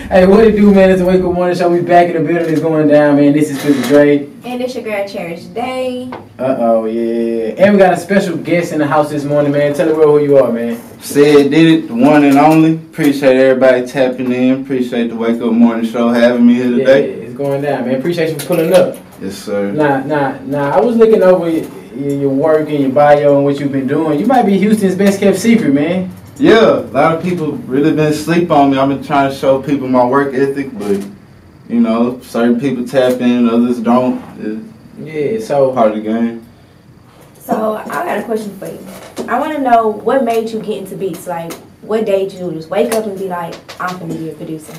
Hey, what it do, man? It's the Wake Up Morning Show. We back in the building. It's going down, man. This is 50 Dre. And it's your girl, Cherish Day. Uh-oh, yeah. And we got a special guest in the house this morning, man. Tell the world who you are, man. CEDDIT, the one and only. Appreciate everybody tapping in. Appreciate the Wake Up Morning Show having me here today. Yeah, it's going down, man. Appreciate you for pulling up. Yes, sir. Nah. I was looking over your work and your bio and what you've been doing. You might be Houston's best kept secret, man. Yeah, a lot of people really been asleep on me. I've been trying to show people my work ethic, but, you know, certain people tap in, others don't. It's part of the game. So, I got a question for you. I want to know what made you get into beats. Like, what day did you just wake up and be like, I'm going to be a producer?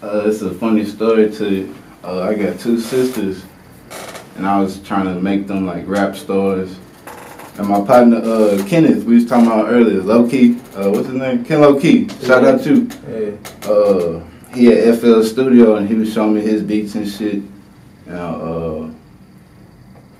It's a funny story to I got two sisters, and I was trying to make them like rap stars. And my partner, Kenneth, we was talking about earlier, Low Key, what's his name? Ken Low Key, shout out to you. Yeah. He had FL Studio and he was showing me his beats and shit. And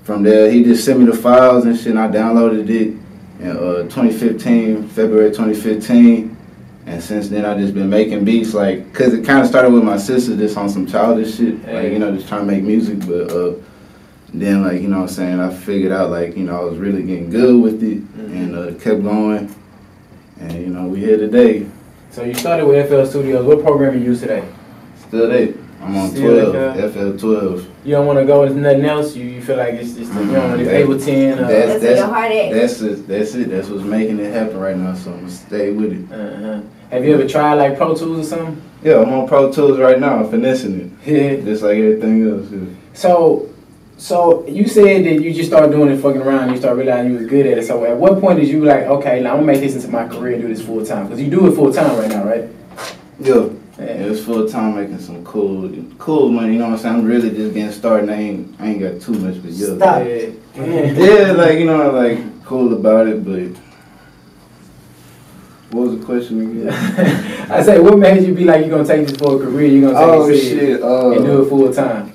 from there, he just sent me the files and shit, and I downloaded it in 2015, February 2015. And since then, I just been making beats, like, cause it kind of started with my sister, just on some childish shit, like, you know, just trying to make music, but then, like, you know what I'm saying, I figured out, like, you know, I was really getting good with it, and kept going, and, you know, we here today. So you started with FL Studios. What program you use today? Still there. I'm on 12, FL 12. You don't want to go into nothing else? You feel like it's just, you don't want to Ableton? That's where your heart at. That's it. That's what's making it happen right now, so I'm going to stay with it. Have you ever tried, like, Pro Tools or something? Yeah, I'm on Pro Tools right now. I'm finessing it. Yeah. Just like everything else. Yeah. So you said that you just started doing it fucking around and you started realizing you was good at it. So at what point did you like, okay, now I'm going to make this into my career and do this full time? Because you do it full time right now, right? Yeah. It's full time making some cool money, you know what I'm saying? I'm really just getting started. I ain't got too much, but yeah. Stop. Yeah, like, you know, like, cool about it, but what was the question again? I say, what made you be like, you're going to take this for a career, you're going to take this and do it full time?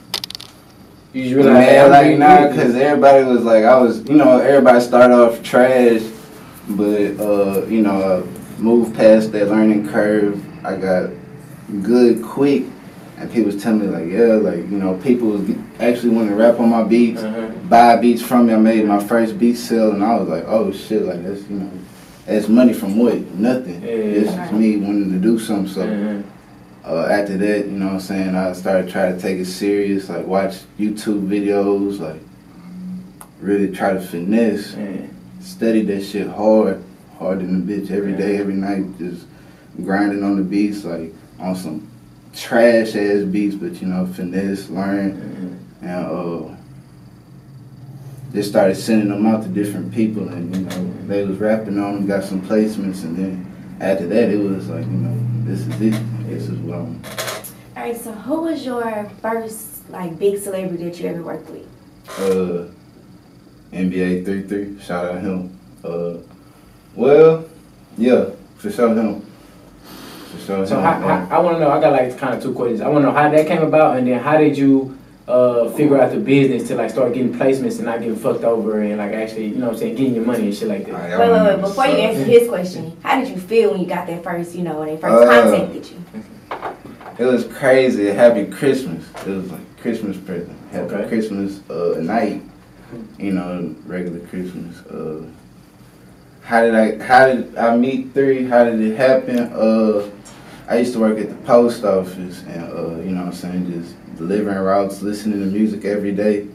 You just realize, man, like, nah, because everybody was like, you know, everybody started off trash, but, you know, I moved past that learning curve. I got good quick, and people was telling me, like, yeah, like, you know, people was actually wanting to rap on my beats, buy beats from me. I made my first beat sale, and I was like, oh, shit, like, that's, you know, that's money from what? Nothing. This is me wanting to do something, so. After that, you know what I'm saying, I started trying to take it serious, like watch YouTube videos, like really try to finesse, study that shit harder than a bitch, every day, every night, just grinding on the beats, like on some trash ass beats, but you know, finesse, learn, and just started sending them out to different people, and you know, they was rapping on them, got some placements, and then after that, it was like, you know, this is it. This is what I'm. Alright, so who was your first, like, big celebrity that you ever worked with? NBA 33, shout out him. Well, yeah, for sure him. For sure so him. I want to know, I got like kind of two questions. I want to know how that came about, and then how did you figure out the business to like start getting placements and not getting fucked over and like actually, you know what I'm saying, getting your money and shit like that. Wait, before you answer his question, how did you feel when you got that first, you know, when they first contacted you? It was crazy. Happy Christmas. It was like Christmas present. Happy Christmas night, you know, regular Christmas. How did I meet 3? How did it happen? I used to work at the post office, and you know what I'm saying, just delivering routes, listening to music every day.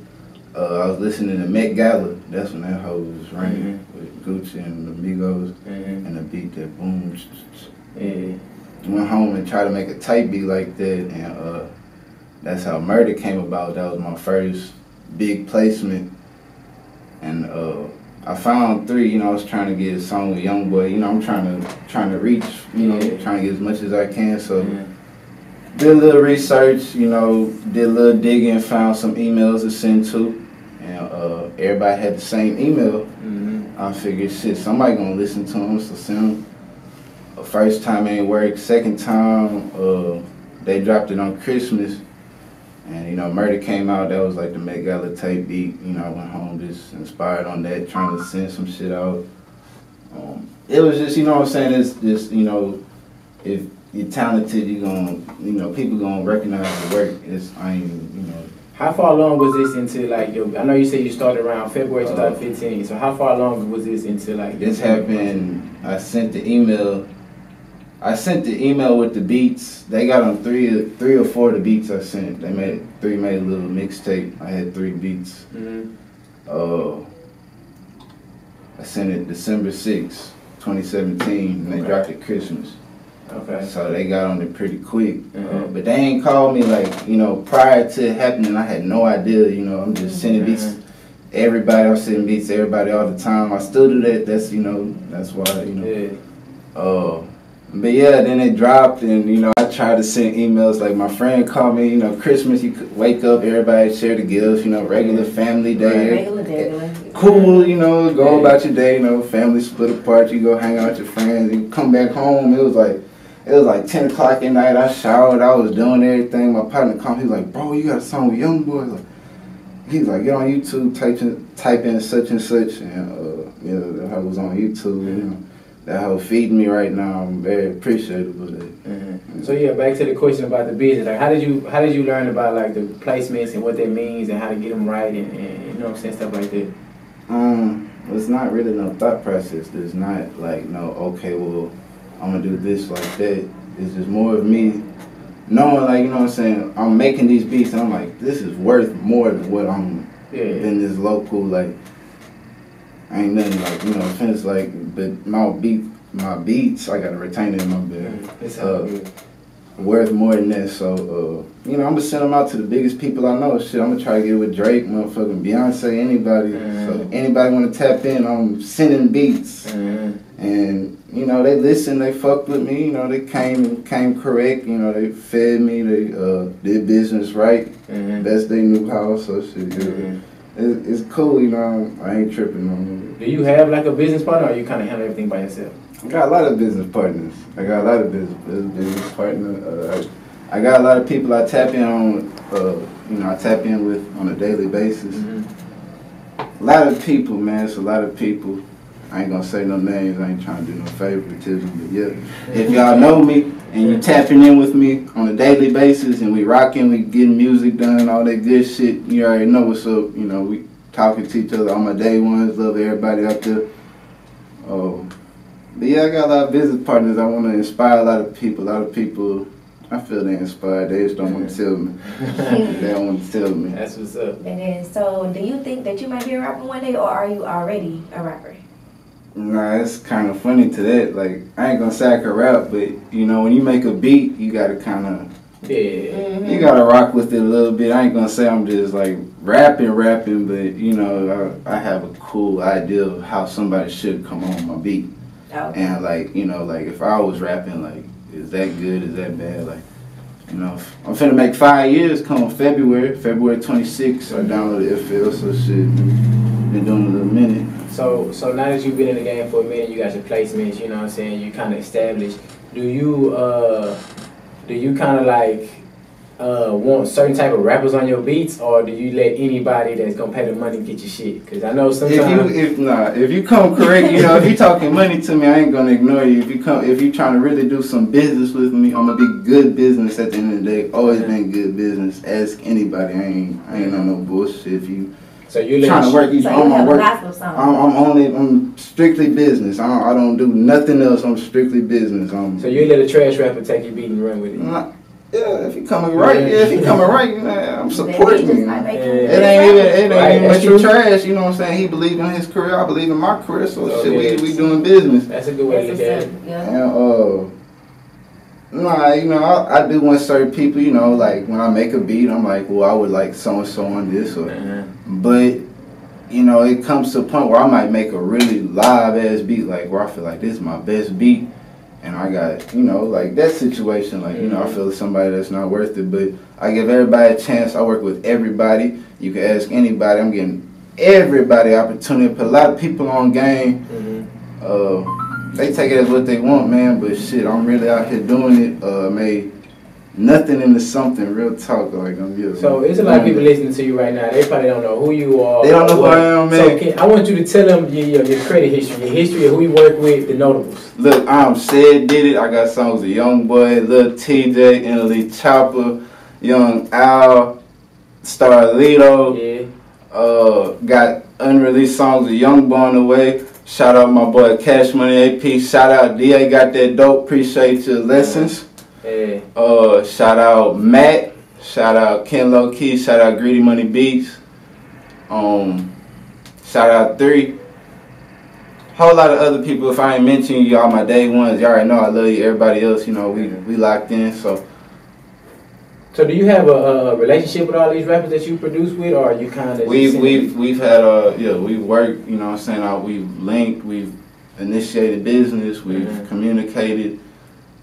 I was listening to Met Gala. That's when that hoe was ringing with Gucci and the Migos and the beat that boom. Went home and tried to make a type beat like that, and that's how Murder came about. That was my first big placement, and I found 3. You know, I was trying to get a song with YoungBoy. You know, I'm trying to reach. You know, trying to get as much as I can. So. Did a little research, you know, did a little digging, found some emails to send to, and everybody had the same email. I figured, shit, somebody gonna listen to them, so send them. First time ain't work, second time, they dropped it on Christmas, and you know, Murder came out, that was like the Met Gala tape beat, you know, I went home just inspired on that, trying to send some shit out. It was just, you know what I'm saying, it's just, you know, if you're talented, you gonna, you know, people gonna recognize the work. How far along was this into like I know you said you started around February 2015. So how far along was this into like? This happened. I sent the email with the beats. They got on three or four of the beats I sent. They made a little mixtape. I had 3 beats. I sent it December 6th, 2017, and they dropped it Christmas. Okay. So they got on it pretty quick. But they ain't called me like, you know, prior to it happening. I had no idea, you know. I'm just sending beats. Everybody, I'm sending beats to everybody all the time. I still do that. That's, you know, that's why, you know. But yeah, then it dropped, and you know, I tried to send emails. Like my friend called me, you know, Christmas, you could wake up, everybody share the gifts, you know, regular family day. Regular day. Cool, you know, go about your day, you know, family split apart, you go hang out with your friends, you come back home. It was like 10 o'clock at night. I showered, I was doing everything. My partner called me, he was like, bro, you got a song with Young Boy? He's like, get on YouTube, type in such and such, and you know, I was on YouTube, you know. That help feeding me right now. I'm very appreciative of that. So yeah, back to the question about the business. Like, how did you learn about like the placements and what that means and how to get them right and you know what I'm saying, stuff like that? It's not really no thought process. There's not like no, okay, well, I'm gonna do this like that. It's just more of me knowing, like, you know what I'm saying. I'm making these beats and I'm like, this is worth more than what I'm than this local like. Ain't nothing like, you know, it's like, but my beats, I gotta retain it in my bed. It's worth more than that. So, you know, I'm gonna send them out to the biggest people I know. Shit, I'm gonna try to get with Drake, motherfucking Beyonce, anybody. So anybody wanna tap in, I'm sending beats. And, you know, they listened, they fucked with me, you know, they came correct, you know, they fed me, they did business right. Best they knew how, so shit, It's cool, you know, I ain't tripping on it. Do you have like a business partner or you kind of handle everything by yourself? I got a lot of business partners. I got a lot of business partners. I got a lot of people I tap in on, you know, I tap in with on a daily basis. A lot of people, man, it's a lot of people. I ain't gonna say no names, I ain't trying to do no favoritism, but yeah. If y'all know me and you tapping in with me on a daily basis and we rocking, we getting music done, all that good shit, you already know what's up. You know, we talking to each other, all my day ones, love everybody out there. But yeah, I got a lot of business partners. I want to inspire a lot of people. I feel they inspired. They just don't want to tell me. They don't want to tell me. That's what's up. And then, so do you think that you might be a rapper one day, or are you already a rapper? Nah, it's kind of funny to that. Like, I ain't gonna say I can rap, but you know, when you make a beat, you gotta kind of, you gotta rock with it a little bit. I ain't gonna say I'm just like rapping, but you know, I have a cool idea of how somebody should come on my beat. Okay. And like, you know, like if I was rapping, like, is that good? Is that bad? Like, you know, I'm finna make 5 years come February 26th. I downloaded FL, so shit, been doing a little minute. So now that you've been in the game for a minute, you got your placements, you know what I'm saying, you kind of established. Do you kind of like want certain type of rappers on your beats, or do you let anybody that's gonna pay the money get your shit? Because I know sometimes if you come correct, you know, if you talking money to me, I ain't gonna ignore you. If you trying to really do some business with me, I'm gonna be good business at the end of the day. Always been good business. Ask anybody. I ain't on no bullshit. If you so you trying to work, I'm I'm strictly business. I don't do nothing else. I'm strictly business. So you let a trash rapper take your beat and run with it? Yeah, if he coming right, I'm supporting him. It ain't even much of trash, you know what I'm saying? He believe in his career, I believe in my career, so shit, we doing business. That's a good way to look at it. And, you know, I do want certain people, you know, like when I make a beat, I'm like, well, I would like so-and-so on this, but, you know, it comes to a point where I might make a really live-ass beat, like where I feel like this is my best beat. And I got, you know, like that situation, like, you know, I feel somebody that's not worth it, but I give everybody a chance. I work with everybody. You can ask anybody. I'm getting everybody opportunity. Put a lot of people on game. They take it as what they want, man, but shit, I'm really out here doing it. Made nothing into something. Real talk, like I'm here. So it's a lot of people listening to you right now. They probably don't know who you are. They don't know who I am, man. So I want you to tell them your credit history, your history of who you work with, the notables. Look, I'm CEDDIDIT. I got songs with Young Boy, Lil TJ, Elite Chopper, Young Al, Starlito. Yeah. Got unreleased songs with Young Boy on the way. Shout out my boy Cash Money AP. Shout out DA Got That Dope. Appreciate your lessons. Yeah. Shout out Matt. Shout out Ken Low Key. Shout out Greedy Money Beats. Shout out 3. Whole lot of other people. If I ain't mentioning y'all, my day ones, y'all already know I love you. Everybody else, you know, we locked in. So do you have a relationship with all these rappers that you produce with, or are you kind of? We've had we've worked. You know what I'm saying? We've linked. We've initiated business. We've communicated,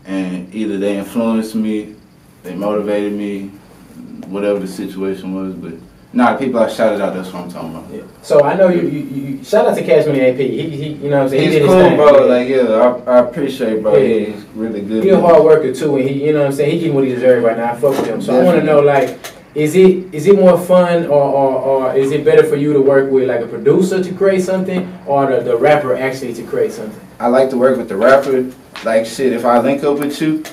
and either they influenced me, they motivated me, whatever the situation was. But nah, the people I shouted out, that's what I'm talking about. Yeah. So I know you shout out to Cash Money AP. He you know what I'm saying? He's cool, bro. Like I appreciate, bro. Yeah. He's really good. He's a hard worker too, and he, you know what I'm saying, he getting what he deserves right now. I fuck with him. So I want to know, like, is it more fun or is it better for you to work with like a producer to create something, or the rapper actually to create something? I like to work with the rapper. Like shit, if I link up with you,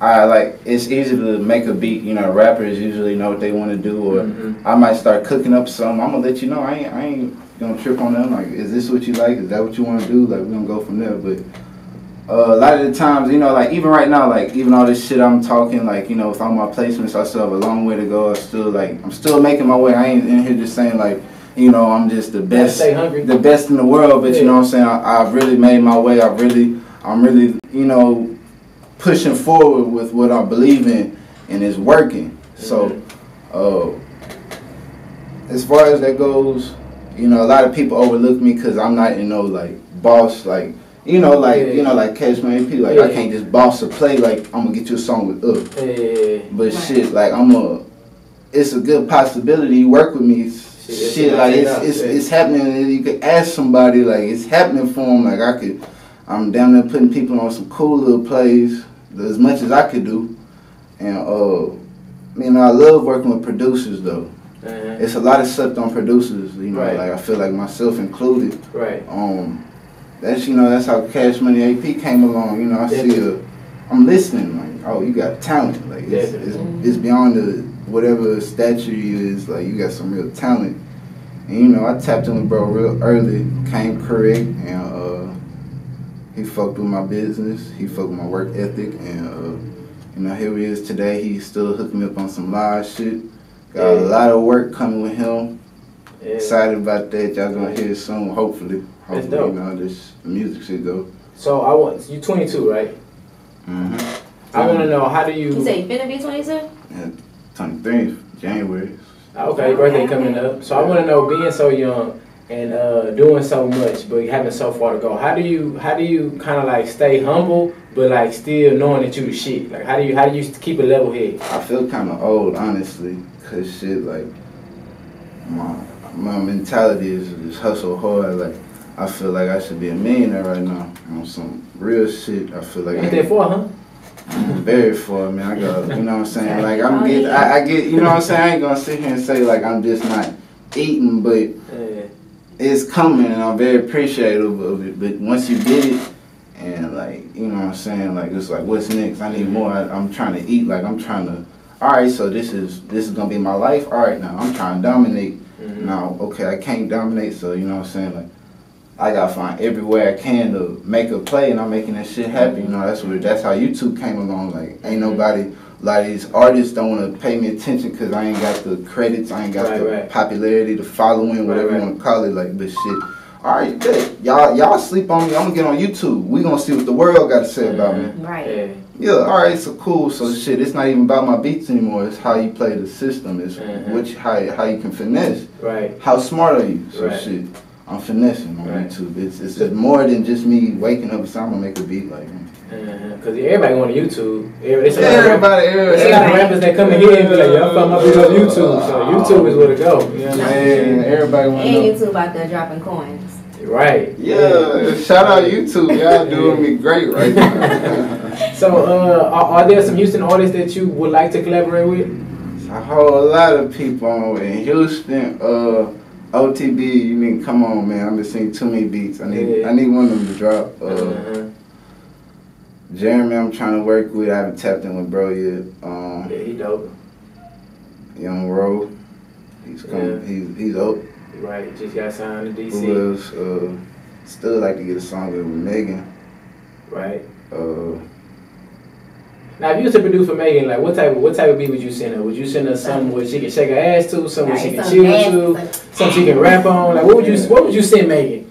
it's easy to make a beat. You know, rappers usually know what they want to do, or I might start cooking up something. I'm gonna let you know. I ain't gonna trip on them. Like, is this what you like? Is that what you want to do? Like, we're gonna go from there. But a lot of the times, you know, like even right now, like even all this shit I'm talking, like, you know, with all my placements, I still have a long way to go. I'm still making my way. I ain't in here just saying like, you know, I'm just the best in the world. But you know what I'm saying? I've really made my way. I'm really, you know, pushing forward with what I believe in, and it's working. So, as far as that goes, you know, a lot of people overlook me because I'm not, you know, like boss, like, you know, like you know, like Cash Money AP, like I can't just boss a play. Like I'm gonna get you a song with but shit, like it's a good possibility. You work with me. Shit, like it's happening. You could ask somebody, like it's happening for them. Like I'm down there putting people on some cool little plays, as much as I could do. And you know, I love working with producers though. It's a lot of slept on producers, you know, like I feel like myself included. That's, you know, that's how Cash Money AP came along. You know, I'm listening, like, oh, you got talent. Like it's beyond whatever stature you is, like you got some real talent. And you know, I tapped in with bro real early, came correct, and he fucked with my business, he fucked with my work ethic, and you know, here he is today. He's still hooking me up on some live shit. Got a lot of work coming with him. Excited about that. Y'all gonna hear it soon, hopefully. Hopefully, you know, this music shit go. So you 22, right? I want to know, how do you? You say you finna be 22? Yeah, 23 January. Okay, birthday coming up. So I want to know, being so young and doing so much, but having so far to go, how do you kind of like stay humble, but like still knowing that you the shit? Like how do you keep a level head? I feel kind of old, honestly, cause shit, like my mentality is just hustle hard. Like I feel like I should be a millionaire right now on some real shit. I feel like ain't that far, huh? I'm very far, man. I got, you know what I'm saying? Like I get, you know what I'm saying? I ain't gonna sit here and say like I'm just not eating, but it's coming, and I'm very appreciative of it. But once you get it, and like, you know what I'm saying? Like it's like, what's next? I need more. I'm trying to eat. Like I'm trying to. All right, so this is gonna be my life. All right, now I'm trying to dominate. Now, okay, I can't dominate, so you know what I'm saying? Like I gotta find every way I can to make a play, and I'm making that shit happen. You know, that's how YouTube came along. Like ain't nobody. A lot of these artists don't want to pay me attention because I ain't got the credits, I ain't got the popularity, the following, whatever you want to call it. Like, but shit, all right, bet. Y'all sleep on me. I'm gonna get on YouTube. We gonna see what the world got to say about me. Right. Yeah. All right. So cool. So shit, it's not even about my beats anymore. It's how you play the system. It's how you can finesse. Right. How smart are you? So shit, I'm finessing on YouTube. It's more than just me waking up and saying I'm gonna make a beat like. Cause everybody going to YouTube. There's a lot of rappers that come in here and be like, yo, I found my video on YouTube. So YouTube is where to go. You know what I'm saying? Everybody want to know. And YouTube out there dropping coins. Right. Yeah. Shout out YouTube. Y'all doing me great right now. So, are there some Houston artists that you would like to collaborate with? A whole lot of people on in Houston. OTB, you need to come on, man. I've been seeing too many beats. I need one of them to drop. Jeremy, I'm trying to work with. I haven't tapped in with bro yet. Yeah, he dope. Young Ro, he's coming. He's up. Right, just got signed to DC. Who else? Still like to get a song with Megan. Right. Now, if you was to produce for Megan, like what type of beat would you send her? Would you send her something where she can shake her ass to, something where she can chill to, something she can rap on? Like what would you send Megan?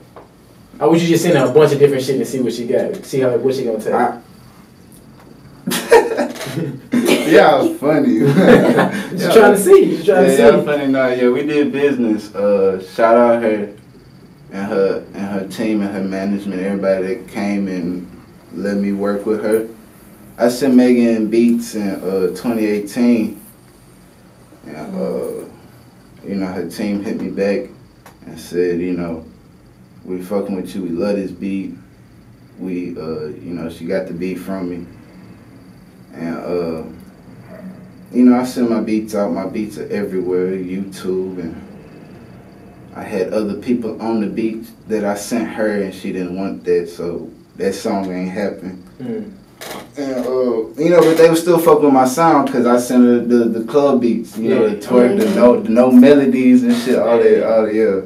Or would you just send her a bunch of different shit and see what she got? See what she gonna tell? Yeah, funny. Just trying to see. Yeah, funny. No, yeah, we did business. Shout out her and her team and her management, everybody that came and let me work with her. I sent Megan beats in 2018, and her team hit me back and said, we fucking with you. We love this beat. We, she got the beat from me, and I send my beats out. My beats are everywhere, YouTube, and I had other people on the beat that I sent her, and she didn't want that, so that song ain't happening. And but they were still fucking with my sound because I sent her the club beats, the twerk, the no melodies and shit, all that, yeah.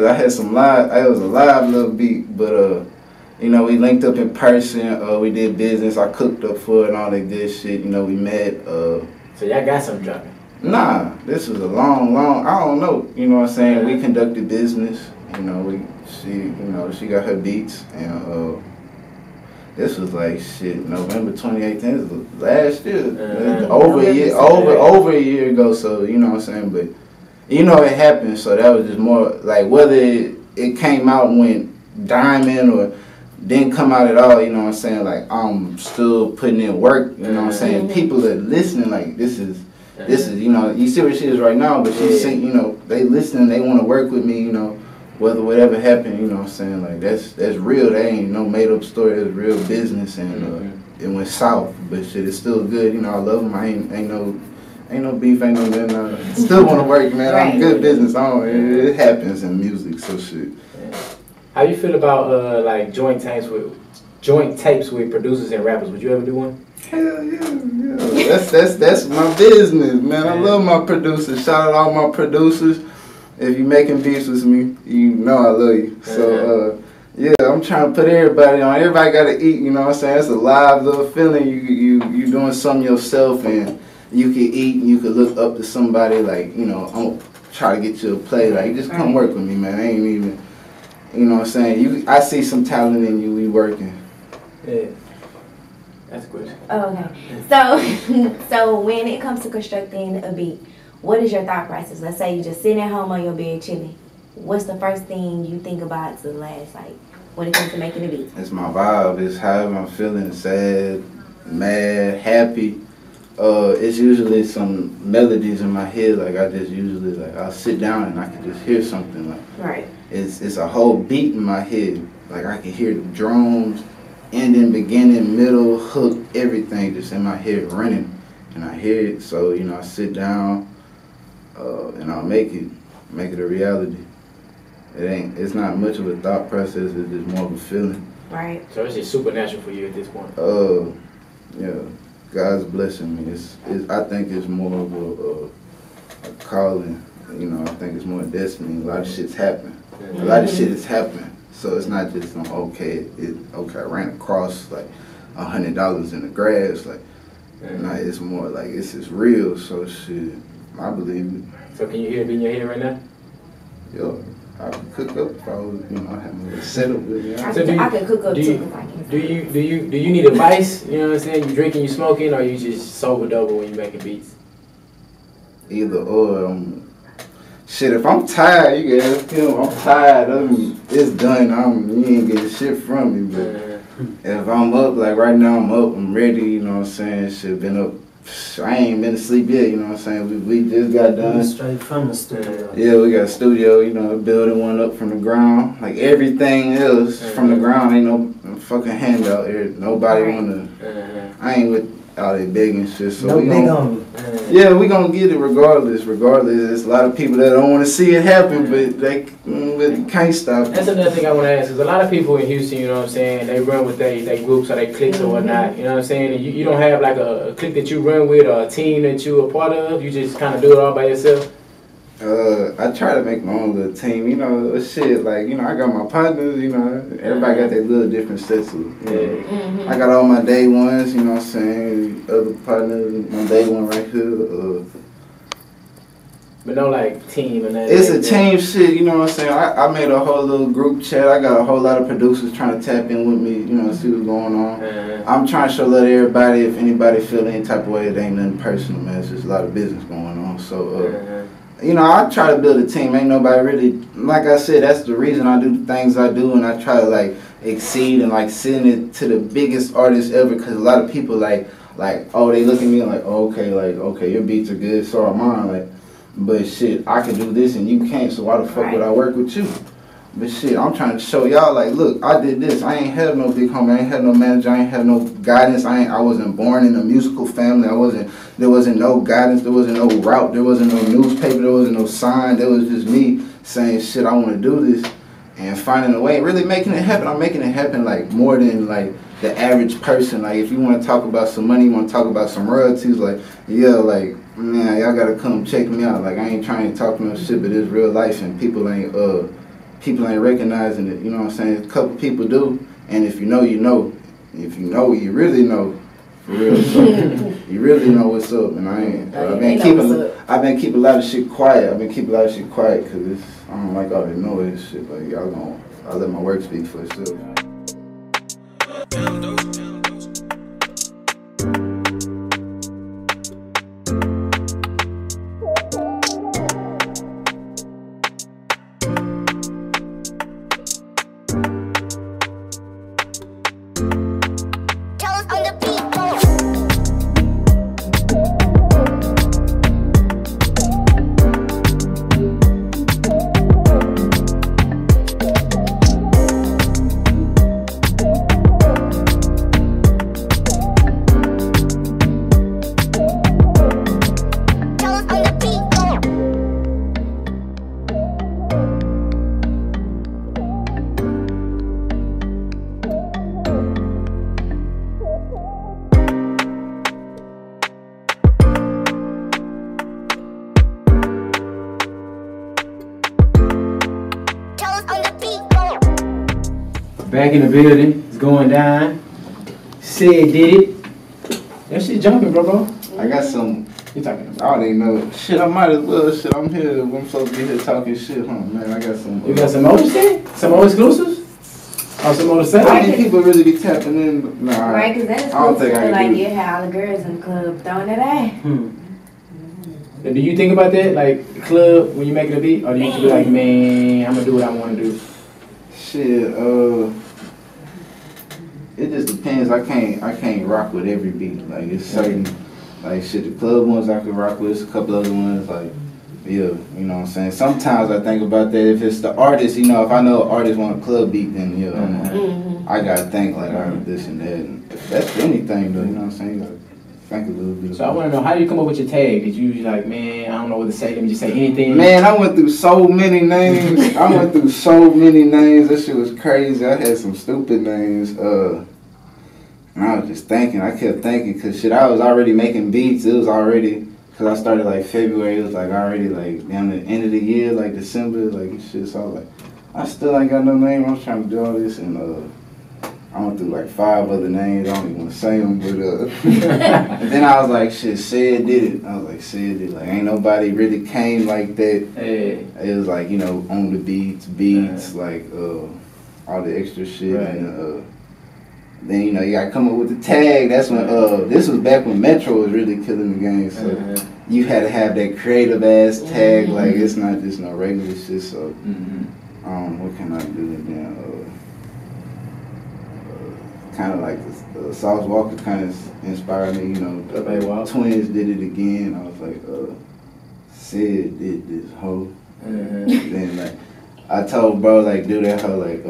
I had some live. It was a live little beat, but we linked up in person. We did business. I cooked up for it and all that good shit. We met. So y'all got something dropping? Nah, this was a long. I don't know. You know what I'm saying? We conducted business. She got her beats and. This was like November 2018. This was last year, over a year ago. So you know what I'm saying, but it happened. So that was just more like whether it came out and went diamond or didn't come out at all. You know what I'm saying? Like I'm still putting in work. You know what I'm saying? People are listening. Like this is you see where she is right now. But she's saying they listening. They want to work with me. Whatever happened, you know what I'm saying? Like that's real. That ain't no made up story. It's real business, and it went south. But shit, it's still good. I love them. I ain't no beef. Ain't no nothing. Still want to work, man. I'm good business. It happens in music, so shit. How you feel about like joint tapes with producers and rappers? Would you ever do one? Hell yeah. That's my business, man. I love my producers. Shout out all my producers. If you making beats with me, I love you. So, I'm trying to put everybody on. Everybody got to eat, you know what I'm saying? It's a live little feeling. You doing something yourself, and you can eat, and you can look up to somebody like, I'm going to try to get you a play. Like, just come work with me, man. I ain't even, you know what I'm saying? I see some talent in you. We working. Yeah. That's a question. Oh, okay. So when it comes to constructing a beat, what is your thought process? Let's say you just sitting at home on your bed chilling. What's the first thing you think about to last, like, when it comes to making a beat? It's my vibe. It's however I'm feeling, sad, mad, happy. It's usually some melodies in my head. Like, I just usually, like, I'll sit down and I can just hear something. Like, right. It's a whole beat in my head. Like, I can hear the drums, ending, beginning, middle, hook, everything just in my head running. And I hear it, so, I sit down. And I'll make it a reality. It's not much of a thought process, it's just more of a feeling. Right. So it's just supernatural for you at this point? Yeah. God's blessing me. I think it's more of a calling. I think it's more destiny. A lot of shit's happening. A lot of shit is happening. So it's not just okay, I ran across like $100 in the grass. Like, it's more like it's real, so shit. I believe it. So can you hear it in your head right now? Yo, I could cook up if I was, I had my setup with me. I could cook up too. Do you need advice? You know what I'm saying? You drinking, you smoking, or you just sober double when you making beats? Either or. Shit, if I'm tired, you can ask him. I'm tired. It's done. You ain't getting shit from me. But if I'm up, like right now, I'm up. I'm ready. You know what I'm saying? Shit, been up I ain't been to sleep yet, you know what I'm saying? We just got done. Straight from the studio. Yeah, we got a studio, you know, building one up from the ground. Like everything else from the ground, ain't no fucking handout here. Nobody wanna. I ain't with all that begging shit. So no big on me. Yeah, we gonna get it regardless. There's a lot of people that don't want to see it happen, but they can't stop it. That's another thing I want to ask, is a lot of people in Houston, you know what I'm saying, they run with they groups or they cliques or whatnot, you know what I'm saying, and you don't have like a clique that you run with or a team that you're a part of, you just kind of do it all by yourself? I try to make my own little team, you know, shit, like, you know, I got my partners, you know, everybody got their little different sets of, you know. I got all my day ones, you know what I'm saying, other partners, my day one right here. But no, like, team and that. It's a team shit, you know what I'm saying, I made a whole little group chat, I got a whole lot of producers trying to tap in with me, you know, see what's going on. I'm trying to show love to everybody. If anybody feel any type of way, it ain't nothing personal, man, it's just a lot of business going on, so, you know, I try to build a team. Ain't nobody really, like I said, that's the reason I do the things I do, and I try to like exceed and like send it to the biggest artists ever. Because a lot of people like, oh, they look at me like, oh, okay, your beats are good, so are mine. Like, but shit, I can do this and you can't, so why the fuck would I work with you? But shit, I'm trying to show y'all like, look, I did this. I ain't had no big homie. I ain't had no manager. I ain't had no guidance. I wasn't born in a musical family. There wasn't no guidance. There wasn't no route. There wasn't no newspaper. There wasn't no sign. There was just me saying, shit, I want to do this, and finding a way, really making it happen. I'm making it happen like more than like the average person. Like if you want to talk about some money, you want to talk about some royalties, like yeah, like man, y'all gotta come check me out. Like I ain't trying to talk no shit, but it's real life, and people ain't recognizing it, you know what I'm saying? A couple people do, and if you know, you know. If you know, you really know, for real. So you really know what's up, and I've been keeping a lot of shit quiet. Because I don't like all that noise shit. Like I'll let my work speak for itself. Back in the building, it's going down. CEDDIT. That shit jumping, bro. I got some. You talking about? I don't even know. Shit, I might as well. Shit, I'm here. I'm supposed to be here talking shit, huh? Man, I got some. You got some more shit? Some more exclusives? Or some more to say? I think people really be tapping in. Nah, right, because that is I don't think I can like do you have all the girls in the club throwing it at. Do you think about that, like the club when you making a beat, or do you be like, man, I'm gonna do what I want to do? Shit, it just depends. I can't rock with every beat. Like it's certain, like shit. The club ones I can rock with. A couple other ones like, yeah, you know what I'm saying. Sometimes I think about that. If it's the artist, you know, if I know an artist want a club beat, then yeah, I gotta think like, all right, this and that. And if that's for anything though, you know what I'm saying. You gotta think a little bit. So I want to know, how do you come up with your tag? Did you like, man, I don't know what to say. Let me just say anything. Man, I went through so many names. That shit was crazy. I had some stupid names. And I was just thinking. I kept thinking, because shit, I was already making beats. It was already, because I started like February. It was like already like down the end of the year, like December, like shit. So I was like, I still ain't got no name. I was trying to do all this, and I went through like 5 other names. I don't even want to say them, but and then I was like, shit, CEDDIT. I was like, CEDDIT. Like, ain't nobody really came like that. Hey. It was like, you know, on the beats, like all the extra shit. Right. And then, you know, you gotta come up with the tag. That's when this was back when Metro was really killing the game. So you had to have that creative ass tag. Like, it's not just no regular shit. So what can I do then? kind of like Sauce Walker kind of inspired me. You know, Twins did it again. I was like, Sid did this hoe. Then like I told bro like do that hoe like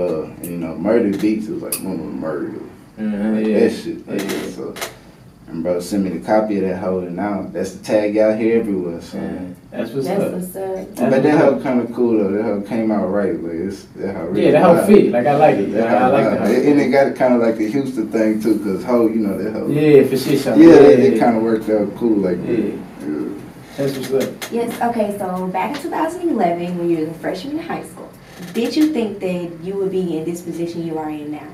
you know Murder Beats. It was like murder. That shit. Like, so. And bro sent me the copy of that hoe, and now that's the tag out here everywhere. So that's what's up. But that hoe kind of cool though. That hoe came out right. Like that hoe really. Yeah, that hoe fit. Like I like it. I like that hoe. And it got kind of like the Houston thing too, cause hoe, you know that hoe. Yeah, for shit. Yeah, it kind of worked out cool. Like that's what's up. Yes. Okay. So back in 2011, when you were a freshman in high school, did you think that you would be in this position you are in now?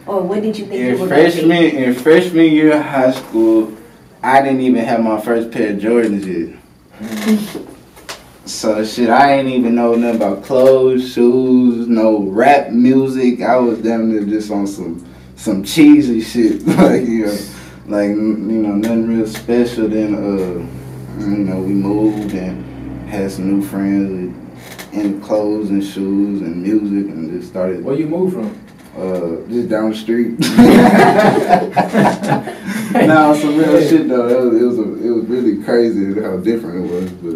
Or what did you think you were going to be? In freshman year of high school, I didn't even have my first pair of Jordans yet. So shit, I ain't even know nothing about clothes, shoes, no rap music. I was damn near just on some cheesy shit, like nothing real special. Then we moved and had some new friends in clothes and shoes and music, and just started. Where you moved from? Just down the street. Nah, some real shit though. It was really crazy how different it was. But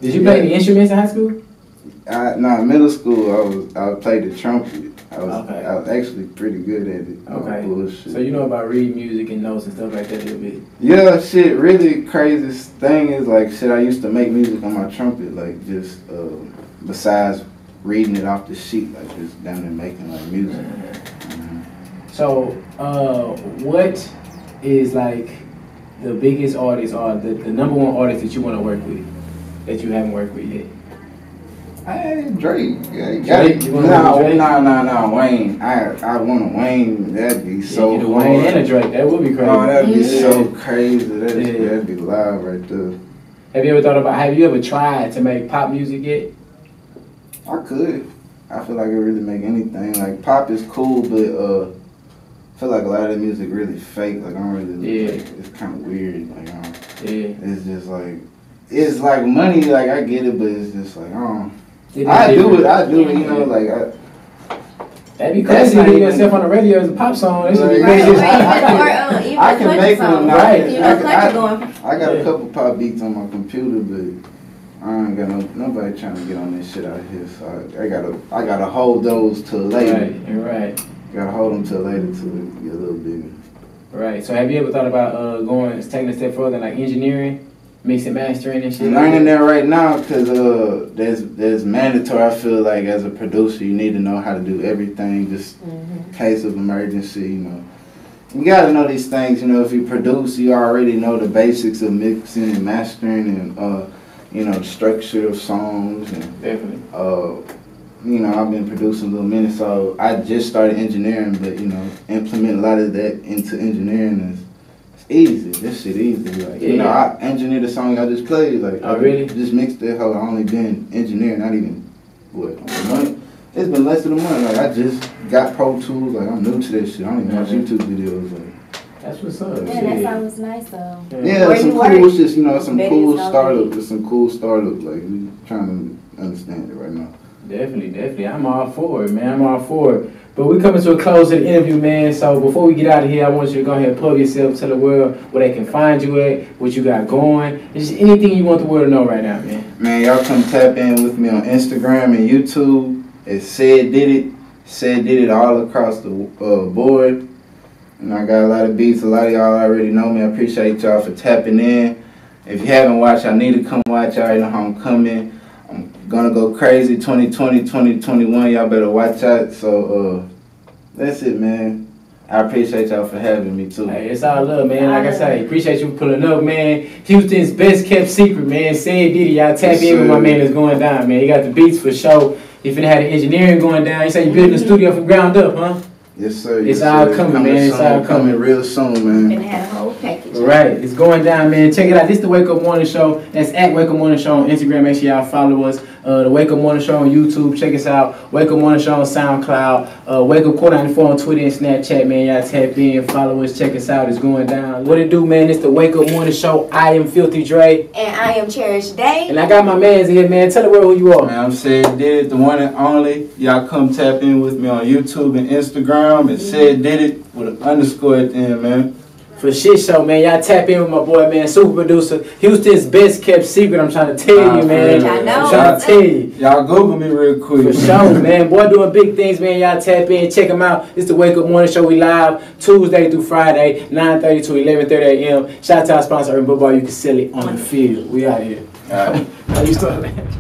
Did you play any instruments in high school? In middle school I played the trumpet. I was actually pretty good at it. Okay. Bullshit. So you know about reading music and notes and stuff like that a little bit. Yeah, shit. Really crazy thing is like shit. I used to make music on my trumpet, like just besides reading it off the sheet, like just down there making like music. So, what is like the biggest artist or the number one artist that you want to work with that you haven't worked with yet? Drake. Drake? No, Wayne. I want a Wayne. That'd be so cool. Wayne and a Drake. That would be crazy. Oh, that'd be so crazy. That'd be live right there. Have you ever tried to make pop music yet? I could. I feel like I really make anything. Like pop is cool, but I feel like a lot of the music really fake. Like I don't really like, it's kind of weird. Like it's just like it's like money. Like I get it, but it's just like I do it. You know, like that'd be crazy to hear yourself on the radio as a pop song. That should be crazy. I can make one. Right. I got a couple pop beats on my computer, but I ain't got nobody trying to get on this shit out here, so I gotta hold those till later. Right. Gotta hold them till later till it get a little bigger. Right. So have you ever thought about taking a step further, like engineering, mixing, mastering, and shit? I'm learning that right now because there's mandatory. I feel like as a producer, you need to know how to do everything, just in case of emergency. You know, you gotta know these things. You know, if you produce, you already know the basics of mixing and mastering and the structure of songs and definitely. I've been producing a little minute, so I just started engineering, but implement a lot of that into engineering it's easy. This shit easy. Like I engineered the song I just played. Like really? Just mixed it. How I only been engineering, not even a month. It's been less than a month. Like I just got Pro Tools. Like I'm new to this shit. I don't even watch YouTube videos. Like that's what's up. Yeah, that sounds nice though. Yeah, some cool shit. Some cool startups. There's some cool startups. Like we trying to understand it right now. Definitely. I'm all for it, man. I'm all for it. But we're coming to a close of the interview, man. So before we get out of here, I want you to go ahead and plug yourself, tell the world where they can find you at, what you got going. Just anything you want the world to know right now, man. Man, y'all come tap in with me on Instagram and YouTube. It's CEDDIDIT. CEDDIDIT all across the board. And I got a lot of beats. A lot of y'all already know me. I appreciate y'all for tapping in. If you haven't watched, I need to come watch. I already know how I'm coming. I'm gonna go crazy 2020, 2021. Y'all better watch out. So that's it, man. I appreciate y'all for having me too. Hey, it's all love, man. Like I say, appreciate you pulling up, man. Houston's best kept secret, man. CEDDIDIT. Y'all tap in with my man that's going down, man. He got the beats for show. You finna have the engineering going down. You say you building the studio from ground up, huh? Yes, sir. It's all coming, man. It's all coming real soon, man. And had a whole package. Right, it's going down, man. Check it out. This is the Wake Up Morning Show. That's at Wake Up Morning Show on Instagram. Make sure y'all follow us. The Wake Up Morning Show on YouTube. Check us out. Wake Up Morning Show on SoundCloud. Wake Up Core 94 on Twitter and Snapchat, man. Y'all tap in, follow us, check us out. It's going down. What it do, man? It's the Wake Up Morning Show. I am Filthy Dre. And I am Cherished Day. And I got my mans in here, man. Tell the world who you are. Man, I'm CEDDIDIT, the one and only. Y'all come tap in with me on YouTube and Instagram. It's CEDDIDIT with an underscore at the end, man. For shit show, man. Y'all tap in with my boy, man. Super producer. Houston's best kept secret. I'm trying to tell you, man. I know. I'm trying to tell you. Y'all Google me real quick. For sure, man. Boy doing big things, man. Y'all tap in. Check him out. It's the Wake Up Morning Show. We live Tuesday through Friday, 9:30 to 11:30 a.m. Shout out to our sponsor, Urban Football. You can sell it on the field. We out here. All right. How you start, man?